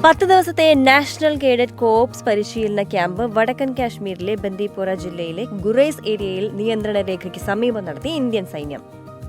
10 ദിവസത്തെ national cadet corps പരിശീലന camp വടക്കൻ കാശ്മീരിലെ ബന്ദിപ്പോറ ജില്ലയിലെ ഗുറൈസ് ഏരിയയിൽ നിയന്ത്രണ രേഖയ്ക്ക് സമീപം നടത്തി ഇന്ത്യൻ സൈന്യം.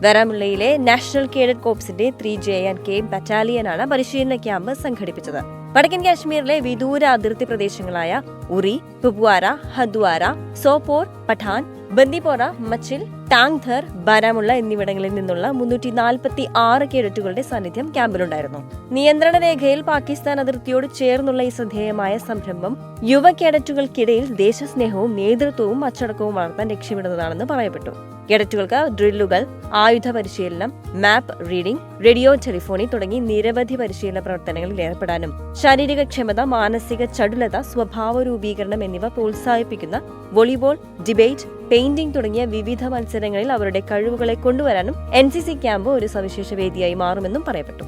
ബാരാമുള്ളയിലെ നാഷണൽ കേഡറ്റ് കോർപ്സിന്റെ 3JK ബറ്റാലിയനാണ് പരിശീലന ക്യാമ്പ് സംഘടിപ്പിച്ചത്. വടക്കൻ കാശ്മീരിലെ വിദൂര അതിർത്തി പ്രദേശങ്ങളായ ഉറി, കുപ്വാര, ഹദ്വാര, സോപോർ, പഠാൻ, ബന്ദിപ്പോറ, മച്ചിൽ, ടാങ്ധർ, ബാരാമുള്ള എന്നിവിടങ്ങളിൽ നിന്നുള്ള 346 കേഡറ്റുകളുടെ സാന്നിധ്യം ക്യാമ്പിലുണ്ടായിരുന്നു. നിയന്ത്രണ രേഖയിൽ പാകിസ്ഥാൻ അതിർത്തിയോട് ചേർന്നുള്ള ഈ ശ്രദ്ധേയമായ സംരംഭം യുവ കേഡറ്റുകൾക്കിടയിൽ ദേശസ്നേഹവും നേതൃത്വവും അച്ചടക്കവും വളർത്താൻ ലക്ഷ്യമിടുന്നതാണെന്ന് പറയപ്പെട്ടു. കേഡറ്റുകൾക്ക് ഡ്രില്ലുകൾ, ആയുധ പരിശീലനം, മാപ്പ് റീഡിംഗ്, റേഡിയോ ടെലിഫോണി തുടങ്ങി നിരവധി പരിശീലന പ്രവർത്തനങ്ങളിൽ ഏർപ്പെടാനും ശാരീരികക്ഷമത, മാനസിക ചടുലത, സ്വഭാവ രൂപീകരണം എന്നിവ പ്രോത്സാഹിപ്പിക്കുന്ന വോളിബോൾ, ഡിബേറ്റ്, പെയിന്റിംഗ് തുടങ്ങിയ വിവിധ മത്സരങ്ങളിൽ അവരുടെ കഴിവുകളെ കൊണ്ടുവരാനും NCC ക്യാമ്പ് ഒരു സവിശേഷ വേദിയായി മാറുമെന്നും പറയപ്പെട്ടു.